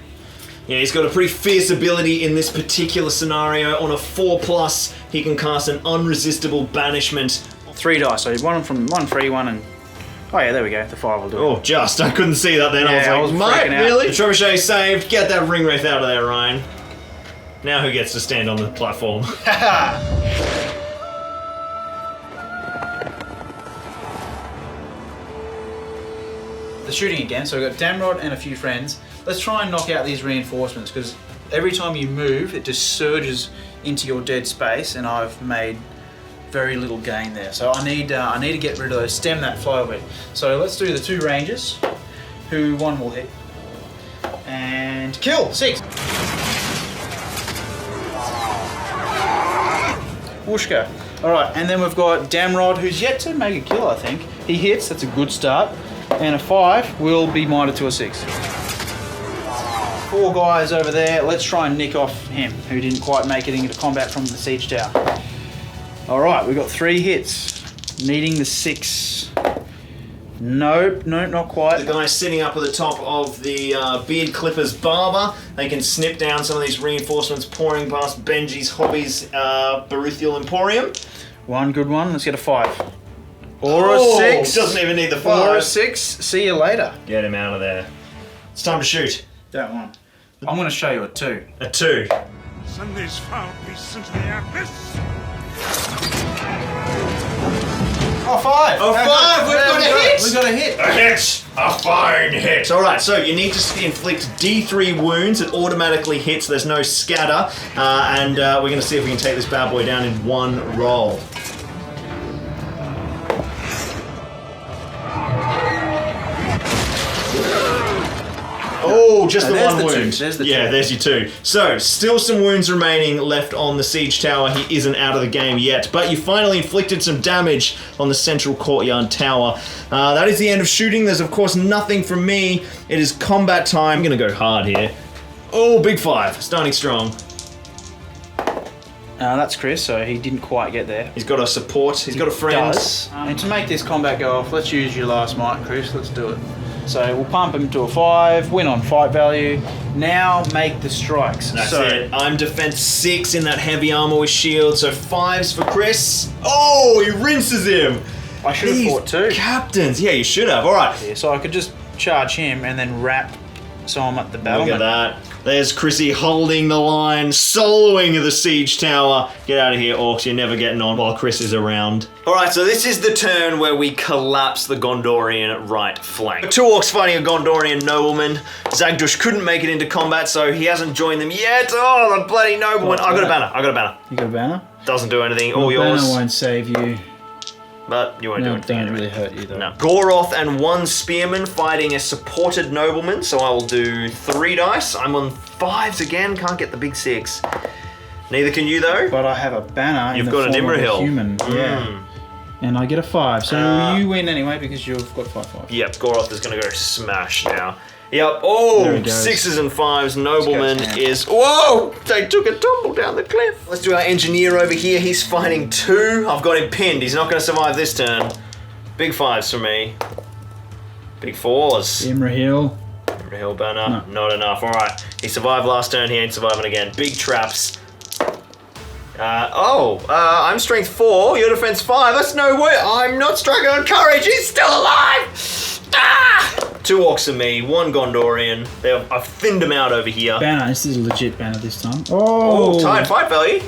Yeah, he's got a pretty fierce ability in this particular scenario. On a 4+, he can cast an unresistible banishment. 3 dice, so one free one, and oh yeah, there we go. The 5 will do it. Oh, just. I couldn't see that then. Yeah, I was like, freaking mate, out. really? The trebuchet saved. Get that ring wraith out of there, Ryan. Now who gets to stand on the platform? The shooting again, so we've got Damrod and a few friends. Let's try and knock out these reinforcements, because every time you move, it just surges into your dead space, and I've made very little gain there. So I need to get rid of those, stem that flow of it. So let's do the 2 rangers, who 1 will hit. And kill, 6. Whooshka. Alright, and then we've got Damrod, who's yet to make a kill, I think. He hits, that's a good start. And a 5 will be minded to a 6. 4 guys over there. Let's try and nick off him, who didn't quite make it into combat from the siege tower. Alright, we've got 3 hits. Needing the 6. Nope, not quite. The guy sitting up at the top of the Beard Clippers Barber. They can snip down some of these reinforcements pouring past Benji's Hobbies Baruthial Emporium. 1 good one. Let's get a 5. Or a 6. Doesn't even need the 5. Or a 6. See you later. Get him out of there. It's time to shoot. That one. I'm going to show you a 2. A 2. Send these foul beasts into the abyss. Oh, 5. Oh, 5. We've got a hit. We've got a hit. A hit! A fine hit! Alright, so you need to inflict D3 wounds. It automatically hits. There's no scatter. And we're going to see if we can take this bad boy down in 1 roll. Oh, just the there's 1 the 2. wound. There's the yeah, 2. there's your 2. So, still some wounds remaining left on the siege tower. He isn't out of the game yet, but you finally inflicted some damage on the central courtyard tower. That is the end of shooting. There's, of course, nothing from me. It is combat time. I'm going to go hard here. Oh, big 5. Starting strong. That's Chris, so he didn't quite get there. He's got a support. He's got a friend. Does. And to make this combat go off, let's use your last might, Chris. Let's do it. So we'll pump him to a 5, win on fight value. Now make the strikes. That's so, it. I'm defense 6 in that heavy armor with shield, so 5s for Chris. Oh, he rinses him. I should have fought 2. Captains. Yeah, you should have. All right. Yeah, so I could just charge him and then wrap, so I'm at the battle. Look at that. There's Chrissy holding the line, soloing the siege tower. Get out of here, orcs. You're never getting on while Chris is around. All right, so this is the turn where we collapse the Gondorian right flank. 2 orcs fighting a Gondorian nobleman. Zagdush couldn't make it into combat, so he hasn't joined them yet. Oh, the bloody nobleman. I got a banner. I got a banner. You got a banner? Doesn't do anything. All yours. Banner won't save you. But you won't do No, anything. don't anyway. really hurt you though. No. Goroth and 1 spearman fighting a supported nobleman, so I will do 3 dice. I'm on 5s again, can't get the big 6. Neither can you though. But I have a banner. You've in the got an form of a Imrahil. human. Yeah. And I get a 5. So you win anyway because you've got 5/5. Yep, Goroth is going to go smash now. Yep. Oh, There he goes. 6s and 5s. Nobleman Let's go, is. Whoa! They took a tumble down the cliff. Let's do our engineer over here. He's fighting 2. I've got him pinned. He's not going to survive this turn. Big 5s for me. Big 4s. Imrahil. Hill banner. Not enough. All right. He survived last turn. He ain't surviving again. Big traps. I'm strength 4. Your defense 5. That's no way. I'm not striking on courage. He's still alive. Ah! 2 orcs of me. 1 Gondorian. I've thinned them out over here. Banner. This is a legit banner this time. Oh, tied fight value.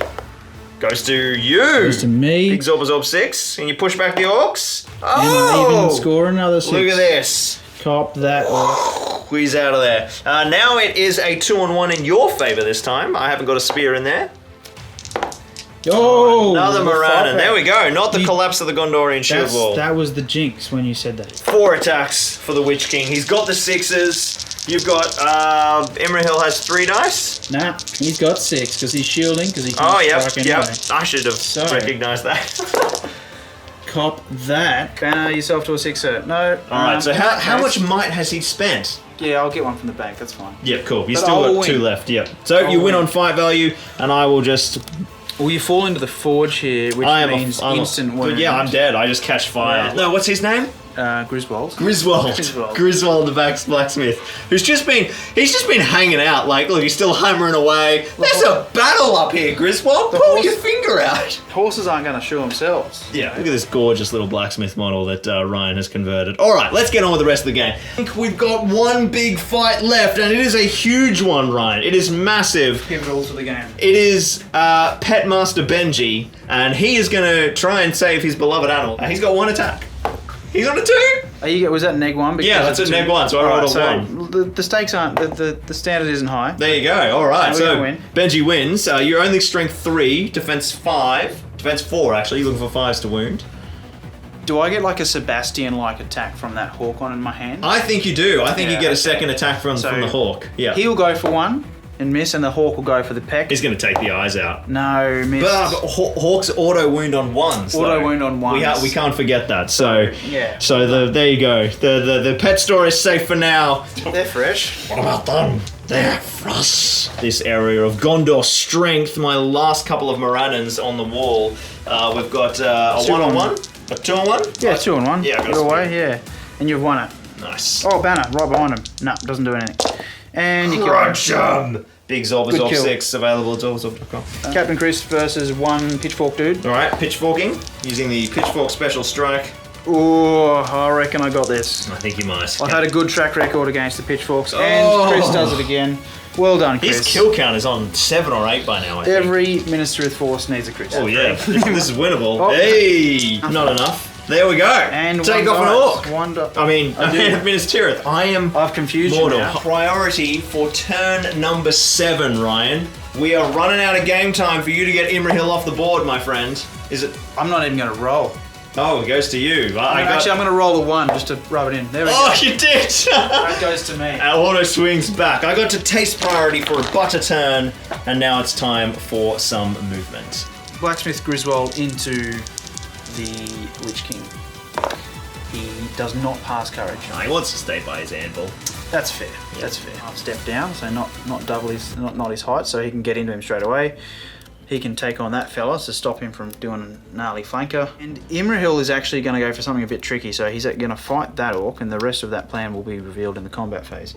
Goes to you. Goes to me. Big Zorpazorp 6. And you push back the orcs. And I even score another 6. Look at this. Cop that. Squeeze out of there. Now it is a 2-on-1 in your favour this time. I haven't got a spear in there. Oh, Another Morannon. There we go. Not the collapse of the Gondorian shield wall. That was the jinx when you said that. 4 attacks for the Witch King. He's got the 6s. You've got Imrahil has 3 dice. Nah, he's got 6 because he's shielding because he can't strike anyway. I should have recognised that. Cop that. Banner yourself to a 6er. No. Alright, so how much might has he spent? Yeah, I'll get one from the bank. That's fine. Yeah, cool. You But still I'll got 2 win. left. Yep. So you win on fight value, and I will just. Well, you fall into the forge here, which means instant wound. Yeah, I'm dead. I just catch fire. Yeah. No, what's his name? Griswold. Griswold the blacksmith, who's just been hanging out. Like, look, he's still hammering away. There's a battle up here, Griswold. Pull your finger out. Horses aren't going to show themselves. Yeah, look at this gorgeous little blacksmith model that Ryan has converted. All right, let's get on with the rest of the game. I think we've got one big fight left, and it is a huge one, Ryan. It is massive. Pivotal to the game. It is Pet Master Benji, and he is going to try and save his beloved animal. He's got 1 attack. He's on a 2. Was that neg 1? Yeah, that's a neg 1, so I rolled a 1. The stakes aren't, the standard isn't high. There you go. All right, So we're so gonna win. Benji wins. You're only strength 3, defense 5, defense 4 actually. You're looking for 5s to wound. Do I get like a Sebastian-like attack from that hawk on in my hand? I think you do. I think you Yeah, get a okay. second attack from the hawk. Yeah. He'll go for 1 and miss, and the hawk will go for the peck. He's going to take the eyes out. No, miss. But Hawk's auto wound on 1s. Auto wound on 1s. We can't forget that. So Yeah. So there you go. The pet store is safe for now. They're fresh. What about them? They're for us. This area of Gondor strength. My last couple of Morannons on the wall. We've got a 1-on-1, a 2-on-1. Yeah, 2-on-1. Yeah, I've got a Go away, spear. yeah. And you've won it. Nice. Oh, banner, right behind him. No, doesn't do anything. And you kill him. Big Good Zorpazorp kill. 6 available at Zorpazorp.com. Captain Chris versus 1 pitchfork dude. All right, pitchforking using the pitchfork special strike. Oh, I reckon I got this. I think you might. I've had a good track record against the pitchforks, Oh. and Chris does it again. Well done, Chris. His kill count is on 7 or 8 by now, I think. Every Minas Tirith force needs a Chris. Oh yeah, this is winnable. Oh. Hey, not enough. There we go. And take one off an dice. orc. One di- I mean, Minas Tirith. I am I've confused you Mordor. now. Priority for turn number 7, Ryan. We are running out of game time for you to get Imrahil off the board, my friend. Is it? I'm not even going to roll. Oh, it goes to you. Actually, I'm going to roll a 1 just to rub it in. There we Oh, go. you did! That goes to me. Our auto swings back. I got to taste priority for a butter turn, and now it's time for some movement. Blacksmith Griswold into the Witch King. He does not pass courage. No, he wants to stay by his anvil. That's fair. That's fair. I'll step down, so not double his not his height, so he can get into him straight away. He can take on that fella to stop him from doing a gnarly flanker. And Imrahil is actually going to go for something a bit tricky, so he's going to fight that orc, and the rest of that plan will be revealed in the combat phase.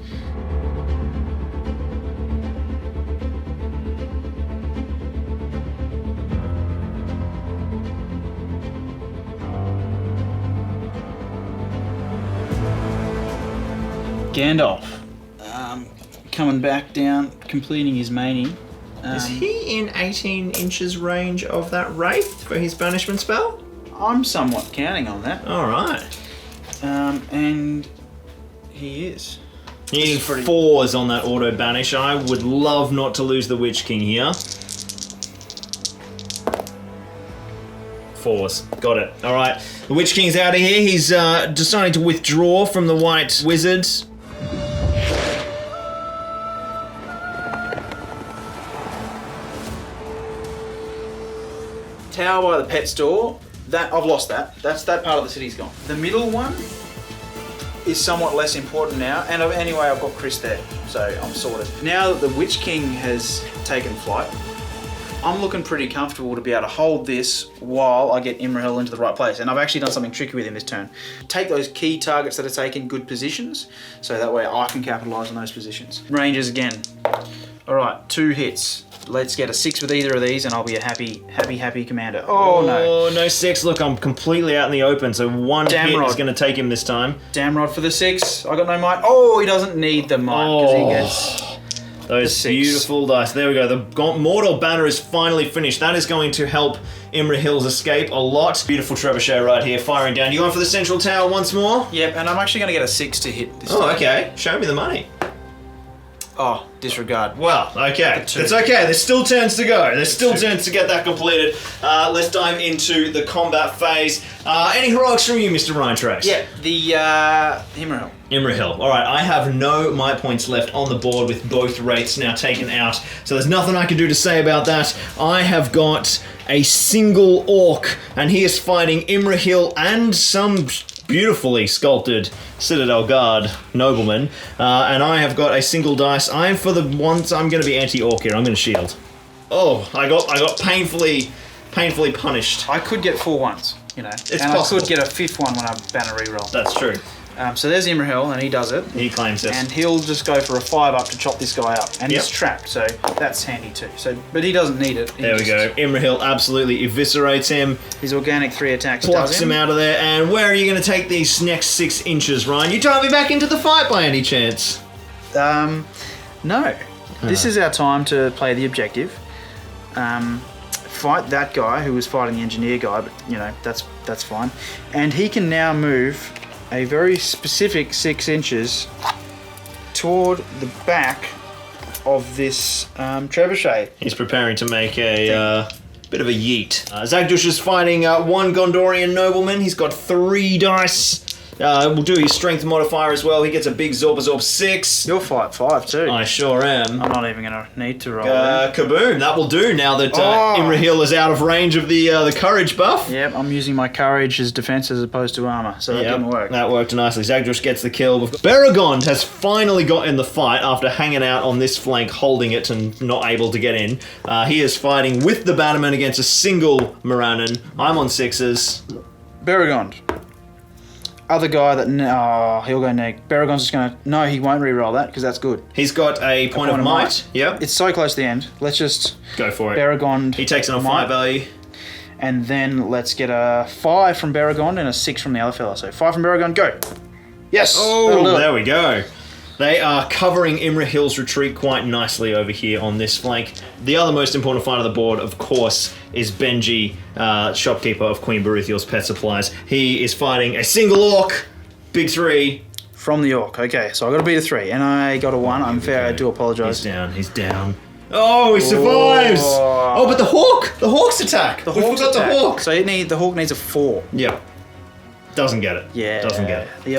Gandalf, coming back down, completing his mani. Is he in 18 inches range of that wraith for his banishment spell? I'm somewhat counting on that. All right. And he is. Needing 4s on that auto banish. I would love not to lose the Witch King here. 4s. Got it. All right. The Witch King's out of here. He's deciding to withdraw from the White Wizards. Tower by the pet store. that I've lost that. That part of the city's gone. The middle one is somewhat less important now, and anyway, I've got Chris there, so I'm sorted. Now that the Witch King has taken flight, I'm looking pretty comfortable to be able to hold this while I get Imrahil into the right place. And I've actually done something tricky with him this turn. Take those key targets that are taking good positions, so that way I can capitalise on those positions. Rangers again. All right, 2 hits. Let's get a 6 with either of these and I'll be a happy commander. Oh no. Oh, no 6. Look, I'm completely out in the open, so one hit is going to take him this time. Damn rod for the 6. I got no might. Oh, he doesn't need the might because he gets... Those beautiful dice. There we go. The Mordor banner is finally finished. That is going to help Imrahil's escape a lot. Beautiful trebuchet right here, firing down. You going for the central tower once more? Yep, and I'm actually going to get a 6 to hit this time. time. Okay. Show me the money. Oh, disregard. Well, okay. It's okay. There's still turns to go. There's still turns to get that completed. Let's dive into the combat phase. Any heroics from you, Mr. Ryan Trax? Yeah, the Imrahil. Imrahil. All right, I have no might points left on the board with both rates now taken out, so there's nothing I can do to say about that. I have got a single orc, and he is fighting Imrahil and some beautifully sculpted Citadel Guard nobleman, and I have got a single dice. I'm for the once I'm going to be anti-orc here. I'm going to shield. Oh, I got painfully punished. I could get 4 ones, you know, it's and possible. I could get a 5th one when I banner reroll. That's true. So there's Imrahil, and he does it. He claims it. And he'll just go for a 5 up to chop this guy up. And he's trapped, so that's handy too. But he doesn't need it. There we go. Imrahil absolutely eviscerates him. His organic 3 attacks Plucks him out of there. And where are you going to take these next 6 inches, Ryan? You trying me back into the fight by any chance? No. This is our time to play the objective. Fight that guy who was fighting the engineer guy, but you know, that's fine. And he can now move a very specific 6 inches toward the back of this trebuchet. He's preparing to make a bit of a yeet. Zagdush is fighting 1 Gondorian nobleman. He's got 3 dice. We'll do his strength modifier as well. He gets a big Zorpazorp 6. You'll fight 5 too. I sure am. I'm not even going to need to roll. Kaboom! That will do now that Imrahil is out of range of the courage buff. Yep, I'm using my courage as defense as opposed to armor, so that didn't work. That worked nicely. Zagdush gets the kill. Baragond has finally got in the fight after hanging out on this flank, holding it and not able to get in. He is fighting with the Bannerman against a single Morannon. I'm on 6s. Baragond. Other guy that... he'll go neg. Baragond's just going to... No, he won't re-roll that, because that's good. He's got a point of might. Yep. It's so close to the end. Let's just... Go for it. Baragond... He takes it on 5 value. And then let's get a 5 from Baragond and a 6 from the other fella. So 5 from Baragond, go! Yes! Oh, there we go. They are covering Imrahil's retreat quite nicely over here on this flank. The other most important fight on the board, of course, is Benji, shopkeeper of Queen Baruthiel's Pet Supplies. He is fighting a single orc, big 3. From the orc, okay. So I got to beat a 3, and I got a 1. I'm fair, I do apologise. He's down. Oh, he survives! Oh, but the hawk! The hawk's attack! We forgot the hawk! So the hawk needs a 4. Yep. Doesn't get it. Yeah. Doesn't get it. The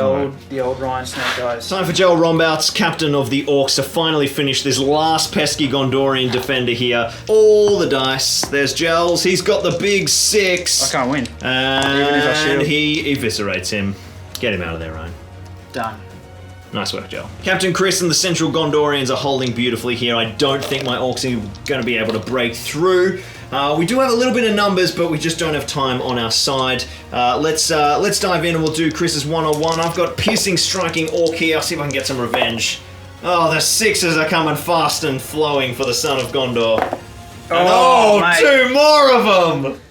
old Ryan Snake guys. Time for Joel Rombouts, captain of the Orcs, to finally finish this last pesky Gondorian defender here. All the dice. There's Gels. He's got the big 6. I can't win. And he eviscerates him. Get him out of there, Ryan. Done. Nice work, Joel. Captain Chris and the Central Gondorians are holding beautifully here. I don't think my Orcs are going to be able to break through. We do have a little bit of numbers, but we just don't have time on our side. Let's dive in and we'll do Chris's 101. I've got Piercing Striking Orc here. I'll see if I can get some revenge. Oh, the 6s are coming fast and flowing for the son of Gondor. Mate. 2 more of them!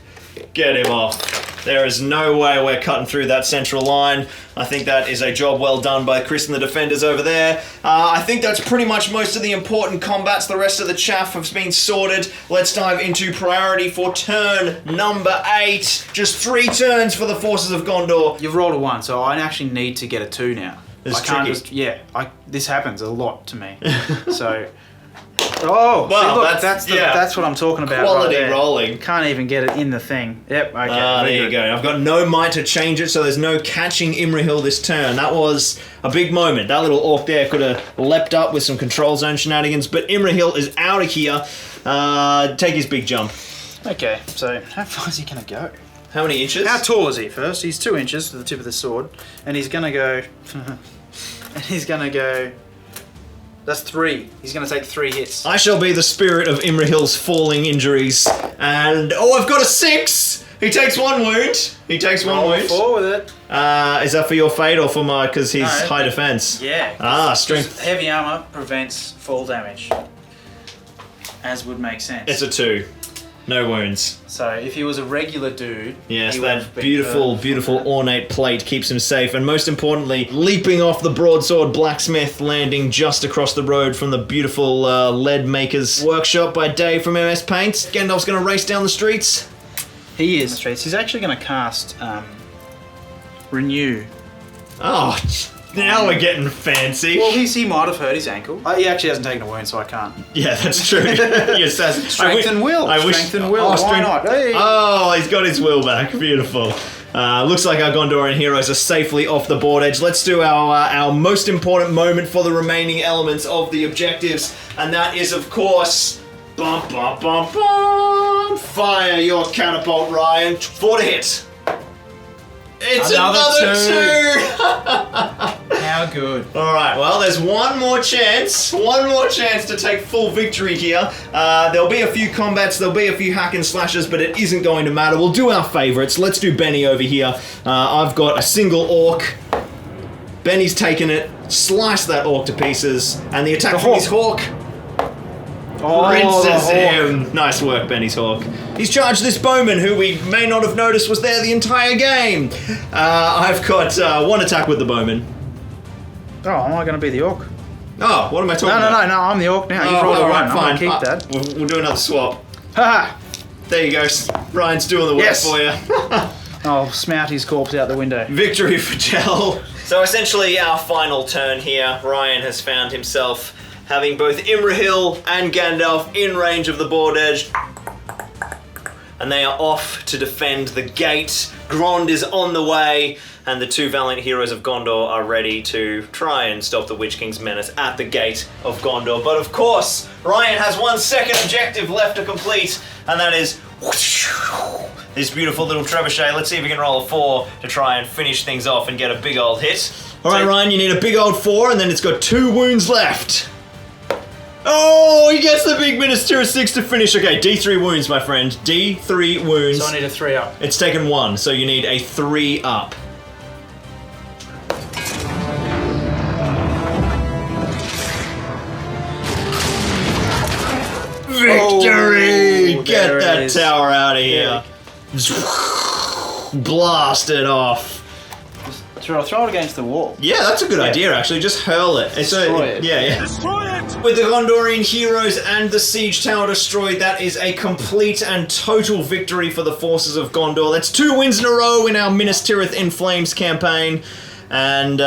Get him off. There is no way we're cutting through that central line. I think that is a job well done by Chris and the defenders over there. I think that's pretty much most of the important combats. The rest of the chaff has been sorted. Let's dive into priority for turn number 8. Just 3 turns for the forces of Gondor. You've rolled a 1, so I actually need to get a 2 now. It's I can't tricky. this happens a lot to me. So... Oh, well, see, look, that's what I'm talking about. Quality right there. rolling. Can't even get it in the thing. Yep, okay. There you go. I've got no might to change it, so there's no catching Imrahil this turn. That was a big moment. That little orc there could have leapt up with some control zone shenanigans, but Imrahil is out of here. Take his big jump. Okay, so how far is he going to go? How many inches? How tall is he first? He's 2 inches to the tip of the sword. And he's going to go... That's 3. He's going to take 3 hits. I shall be the spirit of Imrahil's falling injuries. And, I've got a 6! He takes 1 wound. He takes 1 wound. 4 with it. Is that for your fate or for my... because he's high defense? Yeah. Strength. Heavy armor prevents fall damage. As would make sense. It's a 2. No wounds. So if he was a regular dude... Yes, he would that have been beautiful ornate plate keeps him safe. And most importantly, leaping off the broadsword blacksmith, landing just across the road from the beautiful lead maker's workshop by Dave from MS Paints. Gandalf's going to race down the streets. He is. He's actually going to cast Renew. Oh, now we're getting fancy. Well, he might have hurt his ankle. He actually hasn't taken a wound, so I can't. Yeah, that's true. Yes, Strength and will. Strength and will. Why not? Hey. Oh, he's got his will back. Beautiful. Looks like our Gondorian heroes are safely off the board edge. Let's do our most important moment for the remaining elements of the objectives, and that is, of course, bum, bum, bum, bum. Fire your catapult, Ryan. 4 to hit. It's another 2! How good. Alright, well, there's one more chance to take full victory here. There'll be a few combats, there'll be a few hack and slashes, but it isn't going to matter. We'll do our favourites. Let's do Benny over here. I've got a single orc. Benny's taken it, sliced that orc to pieces, and the attack from his hawk rinses him. Nice work, Benny's hawk. He's charged this bowman, who we may not have noticed was there the entire game. I've got 1 attack with the bowman. Oh, am I going to be the orc? Oh, what am I talking about? No, I'm the orc now. You've rolled a 1. Right, fine. I'm going to keep that. We'll do another swap. Ha! There you go. Ryan's doing the work for you. I'll smout his corpse out the window. Victory for Jell. So essentially our final turn here, Ryan has found himself having both Imrahil and Gandalf in range of the board edge. And they are off to defend the gate. Grond is on the way, and the 2 valiant heroes of Gondor are ready to try and stop the Witch King's menace at the gate of Gondor. But of course, Ryan has 1 second objective left to complete, and that is this beautiful little trebuchet. Let's see if we can roll a 4 to try and finish things off and get a big old hit. All right, Ryan, you need a big old 4, and then it's got 2 wounds left. Oh, he gets the big Minas Tirith 6 to finish. Okay, D3 wounds, my friend. D3 wounds. So I need a 3 up. It's taken 1, so you need a 3 up. Victory! Get that tower out of here. Blast it off. I'll throw it against the wall. Yeah, that's a good idea, actually. Just hurl it. Destroy it. Yeah. Destroy it! With the Gondorian heroes and the siege tower destroyed, that is a complete and total victory for the forces of Gondor. That's 2 wins in a row in our Minas Tirith in Flames campaign. And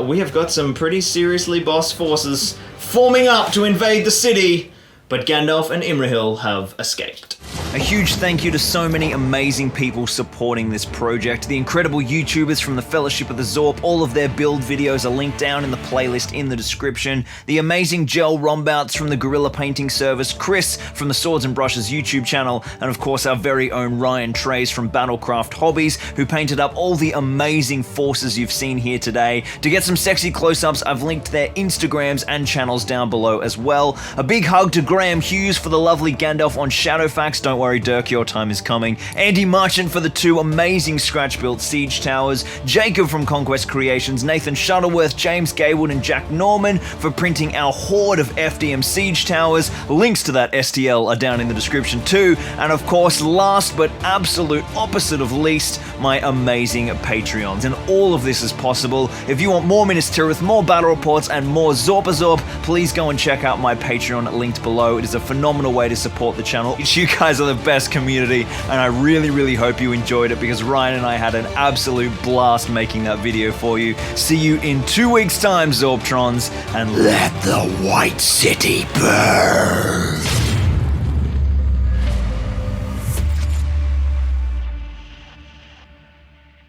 we have got some pretty seriously boss forces forming up to invade the city. But Gandalf and Imrahil have escaped. A huge thank you to so many amazing people supporting this project. The incredible YouTubers from the Fellowship of the Zorp, all of their build videos are linked down in the playlist in the description. The amazing Gel Rombouts from the Guerrilla Painting Service, Chris from the Swords and Brushes YouTube channel, and of course our very own Ryan Trays from Battlecraft Hobbies, who painted up all the amazing forces you've seen here today. To get some sexy close-ups, I've linked their Instagrams and channels down below as well. A big hug to Graham Hughes for the lovely Gandalf on Shadowfax. Don't worry, Dirk, your time is coming. Andy Marchant for the 2 amazing scratch-built siege towers. Jacob from Conquest Creations. Nathan Shuttleworth, James Gaywood, and Jack Norman for printing our horde of FDM siege towers. Links to that STL are down in the description too. And of course, last but absolute opposite of least, my amazing Patreons. And all of this is possible. If you want more Minas Tirith, more battle reports, and more Zorpazorp, please go and check out my Patreon linked below. It is a phenomenal way to support the channel. You guys are the best community, and I really hope you enjoyed it, because Ryan and I had an absolute blast making that video for you. See you in 2 weeks' time, Zorptrons, and let the White City burn!